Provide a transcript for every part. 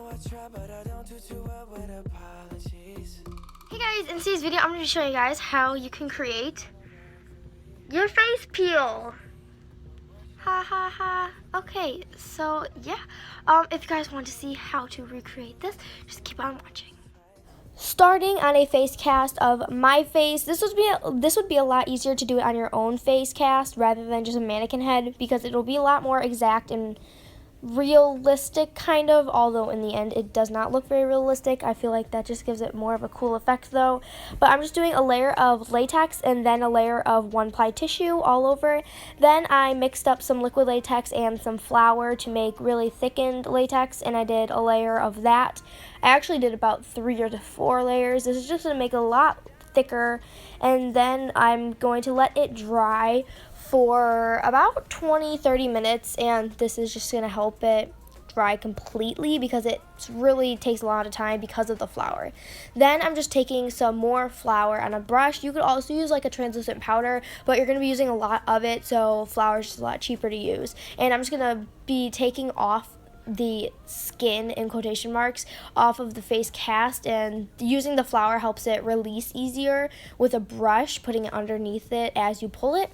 Hey guys, in today's video I'm going to show you guys how you can create your face peel. Ha ha ha. Okay, so yeah, if you guys want to see how to recreate this, just keep on watching. Starting on a face cast of my face, this would be a lot easier to do it on your own face cast rather than just a mannequin head, because it'll be a lot more exact and realistic kind of, although in the end it does not look very realistic. I feel like that just gives it more of a cool effect though. But I'm just doing a layer of latex and then a layer of 1-ply tissue all over. Then I mixed up some liquid latex and some flour to make really thickened latex, and I did a layer of that. I actually did about 3 or 4 layers. This is just going to make it a lot thicker, and then I'm going to let it dry for about 20-30 minutes, and this is just going to help it dry completely because it really takes a lot of time because of the flour. Then I'm just taking some more flour on a brush. You could also use like a translucent powder, but you're going to be using a lot of it, so flour is just a lot cheaper to use. And I'm just going to be taking off the skin, in quotation marks, off of the face cast, and using the flour helps it release easier with a brush, putting it underneath it as you pull it.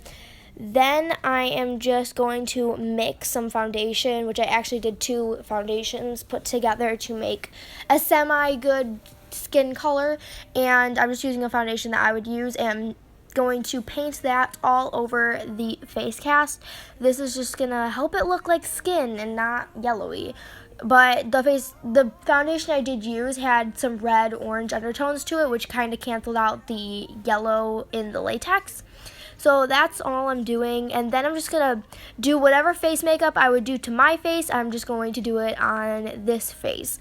Then I am just going to mix some foundation, which I actually did 2 foundations put together to make a semi-good skin color, and I'm just using a foundation that I would use and going to paint that all over the face cast. This is just gonna help it look like skin and not yellowy. But the foundation I did use had some red orange undertones to it, which kind of canceled out the yellow in the latex. So that's all I'm doing, and then I'm just gonna do whatever face makeup I would do to my face. I'm just going to do it on this face.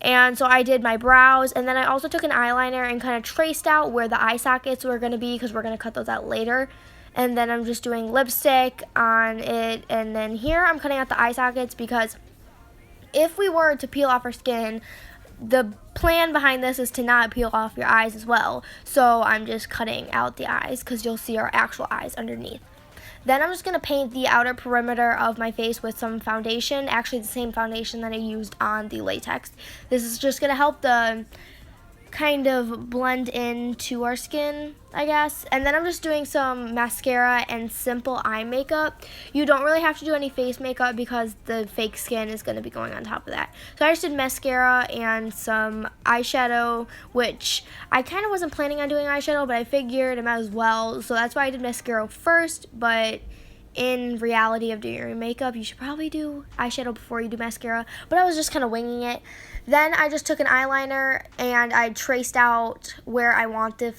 And so I did my brows, and then I also took an eyeliner and kind of traced out where the eye sockets were going to be, because we're going to cut those out later. And then I'm just doing lipstick on it, and then here I'm cutting out the eye sockets because if we were to peel off our skin, the plan behind this is to not peel off your eyes as well. So I'm just cutting out the eyes because you'll see our actual eyes underneath. Then I'm just going to paint the outer perimeter of my face with some foundation, actually the same foundation that I used on the latex. This is just going to help the kind of blend into our skin, I guess. And then I'm just doing some mascara and simple eye makeup. You don't really have to do any face makeup because the fake skin is going to be going on top of that. So I just did mascara and some eyeshadow, which I kind of wasn't planning on doing eyeshadow, but I figured I might as well. So that's why I did mascara first, but in reality of doing your makeup, you should probably do eyeshadow before you do mascara, but I was just kind of winging it. Then I just took an eyeliner and I traced out where I want the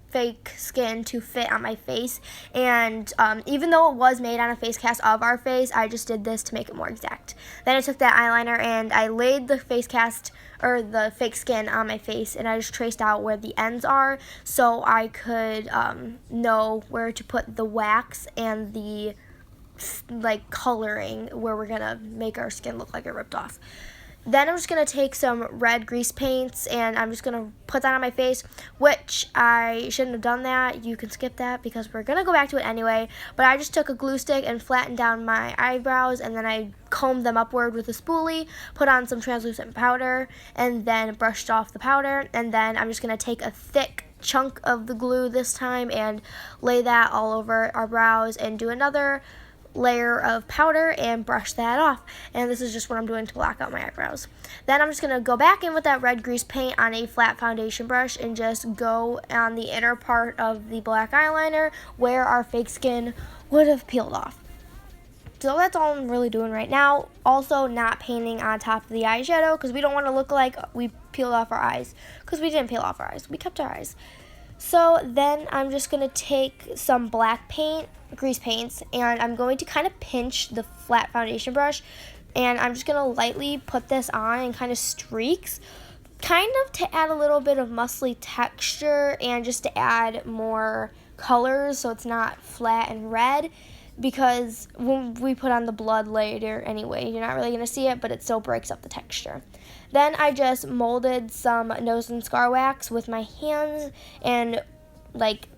fake skin to fit on my face, and even though it was made on a face cast of our face, I just did this to make it more exact. Then I took that eyeliner and I laid the face cast or the fake skin on my face, and I just traced out where the ends are so I could know where to put the wax and the like coloring where we're gonna make our skin look like it ripped off. Then I'm just going to take some red grease paints and I'm just going to put that on my face, which I shouldn't have done that. You can skip that because we're going to go back to it anyway. But I just took a glue stick and flattened down my eyebrows, and then I combed them upward with a spoolie, put on some translucent powder, and then brushed off the powder. And then I'm just going to take a thick chunk of the glue this time and lay that all over our brows and do another layer of powder and brush that off. And this is just what I'm doing to block out my eyebrows. Then I'm just going to go back in with that red grease paint on a flat foundation brush and just go on the inner part of the black eyeliner where our fake skin would have peeled off. So that's all I'm really doing right now. Also not painting on top of the eyeshadow because we don't want to look like we peeled off our eyes, because we didn't peel off our eyes. We kept our eyes. So then I'm just going to take some black paint, grease paints, and I'm going to kind of pinch the flat foundation brush, and I'm just going to lightly put this on in kind of streaks, kind of to add a little bit of muscly texture and just to add more colors so it's not flat and red, because when we put on the blood later anyway, you're not really going to see it, but it still breaks up the texture. Then I just molded some nose and scar wax with my hands and like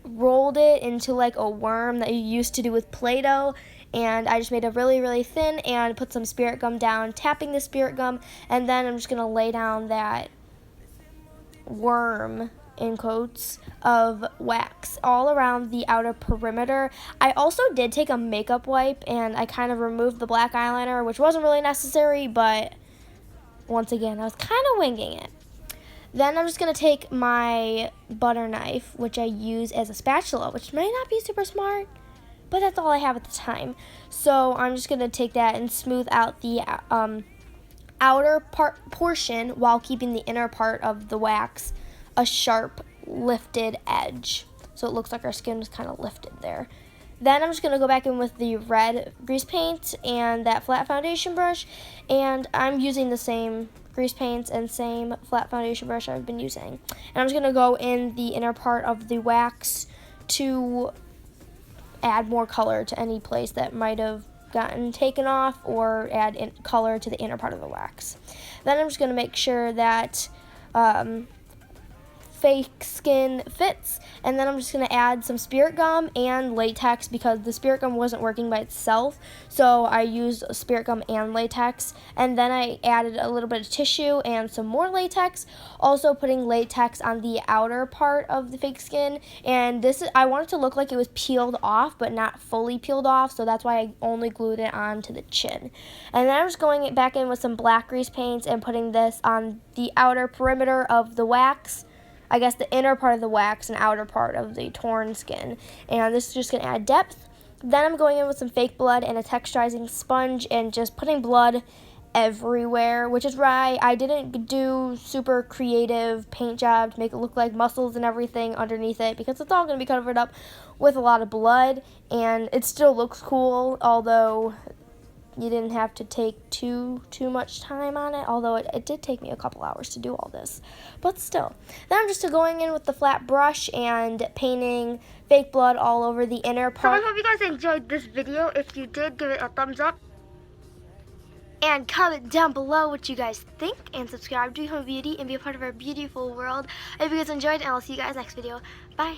rolled it into like a worm that you used to do with Play-Doh, and I just made it really, really thin and put some spirit gum down, tapping the spirit gum, and then I'm just going to lay down that worm in quotes of wax all around the outer perimeter. I also did take a makeup wipe and I kind of removed the black eyeliner, which wasn't really necessary, but once again, I was kind of winging it. Then I'm just going to take my butter knife, which I use as a spatula, which might not be super smart, but that's all I have at the time. So I'm just going to take that and smooth out the outer portion while keeping the inner part of the wax a sharp, lifted edge. So it looks like our skin was kind of lifted there. Then I'm just going to go back in with the red grease paint and that flat foundation brush, and I'm using the same grease paints and same flat foundation brush I've been using. And I'm just going to go in the inner part of the wax to add more color to any place that might have gotten taken off, or add color to the inner part of the wax. Then I'm just going to make sure that fake skin fits, and then I'm just going to add some spirit gum and latex because the spirit gum wasn't working by itself, so I used spirit gum and latex, and then I added a little bit of tissue and some more latex, also putting latex on the outer part of the fake skin. And I want it to look like it was peeled off but not fully peeled off, so that's why I only glued it onto the chin. And then I'm just going back in with some black grease paints and putting this on the outer perimeter of the wax, I guess the inner part of the wax and outer part of the torn skin. And this is just going to add depth. Then I'm going in with some fake blood and a texturizing sponge and just putting blood everywhere, which is why I didn't do super creative paint job to make it look like muscles and everything underneath it, because it's all going to be covered up with a lot of blood, and it still looks cool, although you didn't have to take too much time on it, although it did take me a couple hours to do all this, but still. Then I'm just going in with the flat brush and painting fake blood all over the inner part. So I hope you guys enjoyed this video. If you did, give it a thumbs up and comment down below what you guys think, and subscribe to Home Beauty and be a part of our beautiful world. I hope you guys enjoyed, and I'll see you guys next video. Bye.